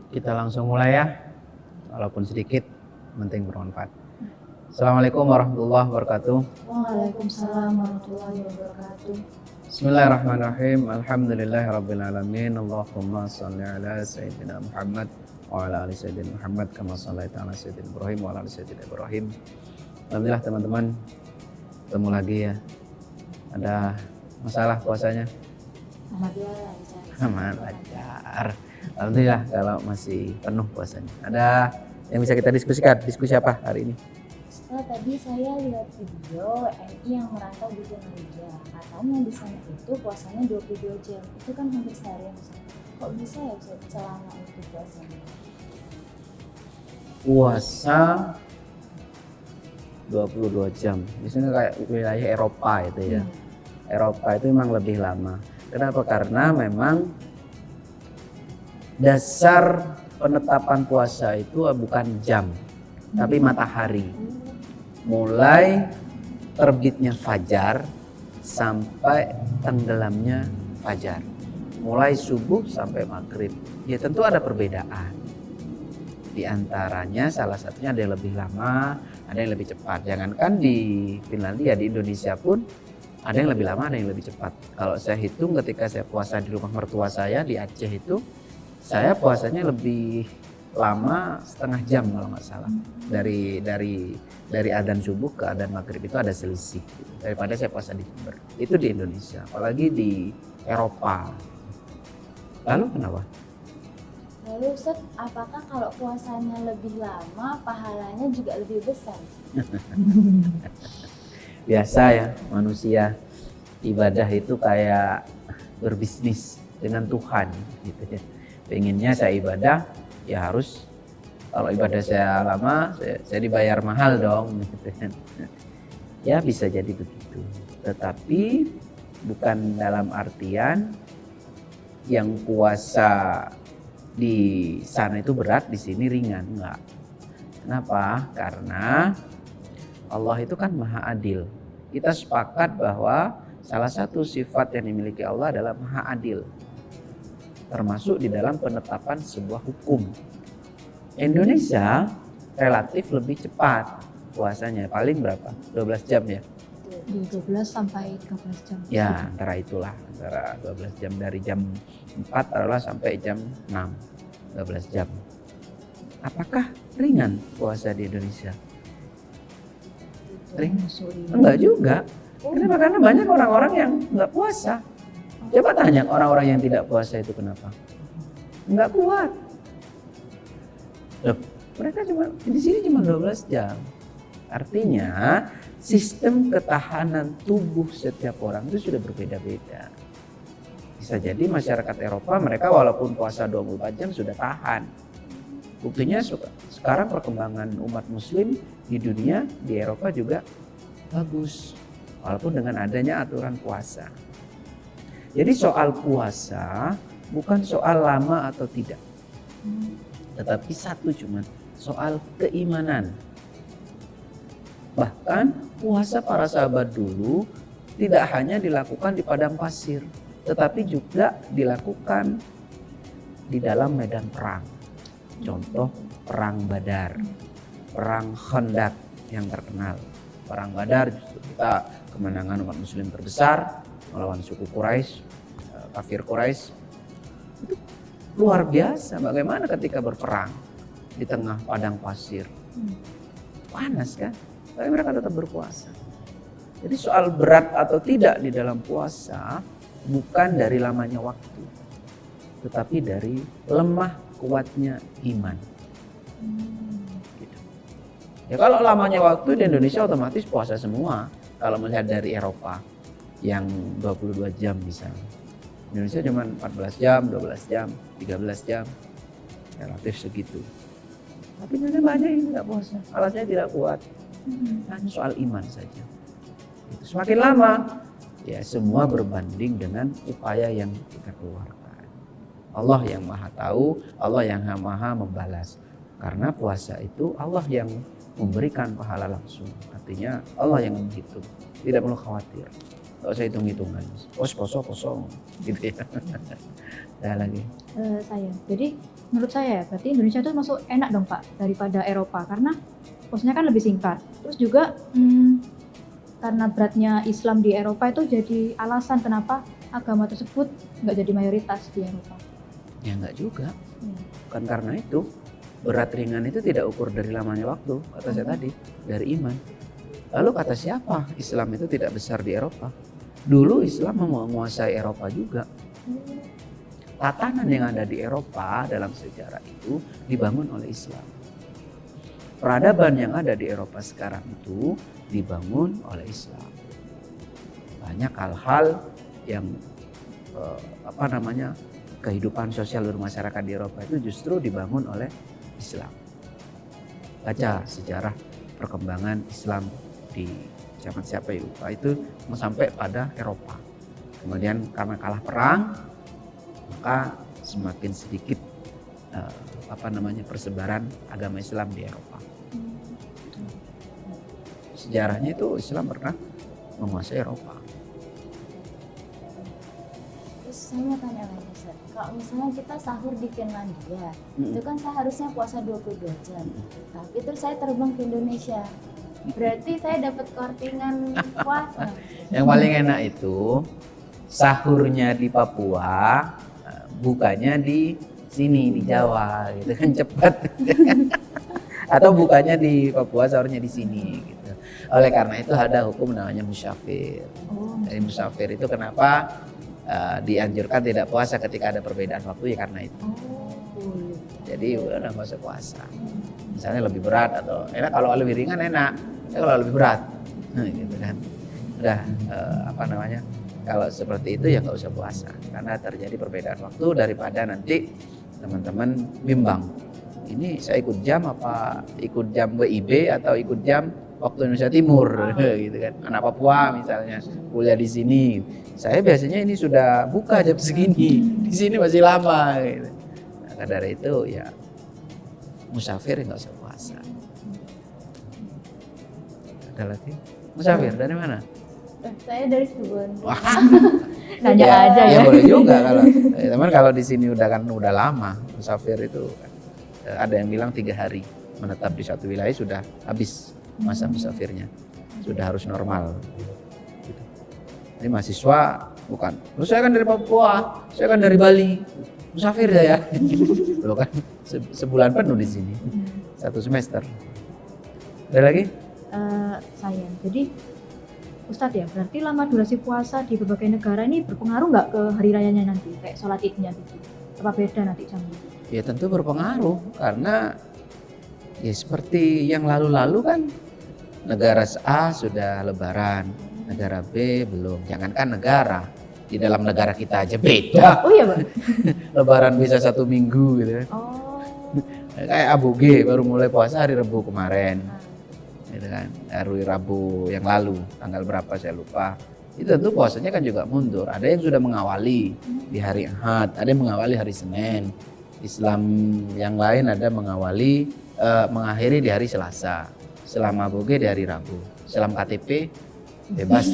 Kita langsung mulai ya, walaupun sedikit, penting bermanfaat. Assalamualaikum warahmatullahi wabarakatuh. Waalaikumsalam warahmatullahi wabarakatuh. Bismillahirrahmanirrahim. Alhamdulillahirabbil alamin. Allahumma shalli ala sayyidina Muhammad wa ala ali sayyidina Muhammad kama shallaita ala sayyidina Ibrahim wa ala ali sayyidina Ibrahim. Alhamdulillah teman-teman, ketemu lagi ya. Ada masalah puasanya? Alhamdulillah Aman lancar. Alhamdulillah kalau masih penuh puasanya. Ada yang bisa kita diskusikan? Diskusi apa hari ini? Setelah tadi saya lihat video WNI yang merantau di Finlandia. Katanya di sana itu puasanya 22 jam. Itu kan hampir seharian Ustaz. Kok bisa ya Ustaz selama itu puasanya? Puasa 22 jam. Biasanya kayak wilayah Eropa itu ya. Eropa itu memang lebih lama. Kenapa? Karena memang dasar penetapan puasa itu bukan jam, tapi matahari. Mulai terbitnya fajar sampai tenggelamnya fajar. Mulai subuh sampai maghrib. Ya tentu ada perbedaan. Di antaranya salah satunya ada yang lebih lama, ada yang lebih cepat. Jangankan di Finlandia, di Indonesia pun ada yang lebih lama, ada yang lebih cepat. Kalau saya hitung ketika saya puasa di rumah mertua saya di Aceh itu, saya puasanya lebih lama setengah jam kalau nggak salah. Dari adzan subuh ke adzan maghrib itu ada selisih gitu, daripada saya puasa di Jember. Itu di Indonesia, apalagi di Eropa. Lalu kenapa? Lalu Ustaz, apakah kalau puasanya lebih lama, pahalanya juga lebih besar? Biasa ya manusia ibadah itu kayak berbisnis dengan Tuhan gitu ya. Pengennya saya ibadah ya harus, kalau ibadah saya lama saya dibayar mahal dong gitu kan. Ya bisa jadi begitu. Tetapi bukan dalam artian yang puasa di sana itu berat, di sini ringan, enggak. Kenapa? Karena Allah itu kan maha adil. Kita sepakat bahwa salah satu sifat yang dimiliki Allah adalah maha adil, termasuk di dalam penetapan sebuah hukum. Indonesia relatif lebih cepat puasanya, paling berapa? 12 jam ya? 12 sampai 13 jam. Ya, antara itulah, antara 12 jam, dari jam 4 taruhlah sampai jam 6, 12 jam. Apakah ringan puasa di Indonesia? Ringan? Enggak juga. Kenapa? Karena banyak orang-orang yang enggak puasa. Coba tanya orang-orang yang tidak puasa itu kenapa? Enggak kuat. Loh, mereka di sini cuma 12 jam. Artinya sistem ketahanan tubuh setiap orang itu sudah berbeda-beda. Bisa jadi masyarakat Eropa mereka walaupun puasa 24 jam sudah tahan. Buktinya sekarang perkembangan umat muslim di dunia, di Eropa juga bagus. Walaupun dengan adanya aturan puasa. Jadi soal puasa bukan soal lama atau tidak. Tetapi satu cuma soal keimanan. Bahkan puasa para sahabat dulu tidak hanya dilakukan di padang pasir, tetapi juga dilakukan di dalam medan perang. Contoh perang Badar, perang Khandaq yang terkenal. Perang Badar justru kita kemenangan umat muslim terbesar melawan suku Quraisy, kafir Quraisy. Itu luar biasa bagaimana ketika berperang di tengah padang pasir. Panas kan? Tapi mereka tetap berpuasa. Jadi soal berat atau tidak di dalam puasa bukan dari lamanya waktu, tetapi dari lemah kuatnya iman. Gitu. Ya kalau lamanya waktu di Indonesia otomatis puasa semua. Kalau melihat dari Eropa yang 22 jam misalnya. Indonesia cuma 14 jam, 12 jam, 13 jam. Relatif segitu. Tapi ternyata banyak yang tidak puasa. Alasannya tidak kuat. Hanya soal iman saja. Semakin lama, ya semua berbanding dengan upaya yang kita keluarkan. Allah yang maha tahu, Allah yang maha membalas. Karena puasa itu Allah yang memberikan pahala langsung. Artinya Allah yang menghitung. Tidak perlu khawatir. Tidak usah hitung-hitungan. Poso gitu ya. Ada lagi. Saya. Jadi menurut saya berarti Indonesia itu masuk enak dong Pak daripada Eropa karena posnya kan lebih singkat. Terus juga karena beratnya Islam di Eropa itu jadi alasan kenapa agama tersebut nggak jadi mayoritas di Eropa. Ya enggak juga. Bukan karena itu. Berat ringan itu tidak ukur dari lamanya waktu, kata saya tadi, dari iman. Lalu kata siapa Islam itu tidak besar di Eropa? Dulu Islam menguasai Eropa juga. Tatanan yang ada di Eropa dalam sejarah itu dibangun oleh Islam. Peradaban yang ada di Eropa sekarang itu dibangun oleh Islam. Banyak hal-hal yang kehidupan sosial bermasyarakat di Eropa itu justru dibangun oleh Islam. Baca sejarah perkembangan Islam di zaman siapa ya lupa itu sampai pada Eropa. Kemudian karena kalah perang maka semakin sedikit persebaran agama Islam di Eropa. Sejarahnya itu Islam pernah menguasai Eropa. Terus saya mau tanya lagi Ustaz, kalau misalnya kita sahur di Finlandia, itu kan seharusnya puasa 22 jam. Tapi terus saya terbang ke Indonesia. Berarti saya dapat kortingan puasa. Yang paling enak itu sahurnya di Papua, bukanya di sini di Jawa gitu kan cepat. Atau bukanya di Papua, sahurnya di sini gitu. Oleh karena itu ada hukum namanya musyafir. Jadi musyafir itu kenapa dianjurkan tidak puasa ketika ada perbedaan waktu ya karena itu. Jadi udah nggak usah puasa. Misalnya lebih berat atau enak, kalau lebih ringan enak, kalau lebih berat, gitu kan. Udah kalau seperti itu ya nggak usah puasa karena terjadi perbedaan waktu daripada nanti teman-teman bimbang. Ini saya ikut jam apa ikut jam WIB atau ikut jam waktu Indonesia Timur gitu kan. Anak Papua misalnya kuliah di sini. Saya biasanya ini sudah buka jam segini, di sini masih lama gitu. Nah, dari itu ya musafir nggak usah puasa. Ada lagi? Musafir dari mana? Saya dari Situbondo. Nanya aja ya. Ya boleh juga kalau teman kalau di sini udah lama musafir itu ada yang bilang 3 hari menetap di satu wilayah sudah habis masa musafirnya, sudah harus normal. Gitu. Ini mahasiswa bukan. Saya kan dari Papua, saya kan dari Bali, musafir saya. Loh kan sebulan penuh di sini, 1 semester. Ada lagi? Saya. Jadi Ustadz ya, berarti lama durasi puasa di berbagai negara ini berpengaruh nggak ke hari rayanya nanti, kayak sholat idnya gitu? Apa beda nanti jamnya? Ya tentu berpengaruh karena ya seperti yang lalu-lalu kan negara A sudah lebaran, negara B belum. Jangankan negara, di dalam negara kita aja beda. Oh iya Pak? Lebaran bisa 1 minggu gitu kan. Oh. Kayak ABG baru mulai puasa hari Rabu kemarin. Gitu kan, hari Rabu yang lalu, tanggal berapa saya lupa. Itu tentu puasanya kan juga mundur. Ada yang sudah mengawali di hari Ahad, ada yang mengawali hari Senin. Islam yang lain ada mengakhiri di hari Selasa. Selama ABG di hari Rabu. Selam KTP bebas.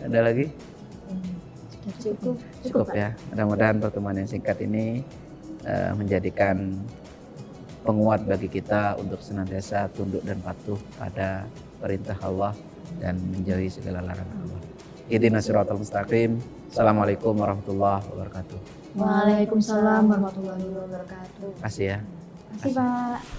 Ada lagi? Cukup ya. Mudah-mudahan pertemuan yang singkat ini menjadikan penguat bagi kita untuk senantiasa tunduk dan patuh pada perintah Allah dan menjauhi segala larangan Allah. Ihdinas siratal mustaqim. Assalamualaikum warahmatullahi wabarakatuh. Waalaikumsalam warahmatullahi wabarakatuh. Terima kasih ya. Terima kasih Pak.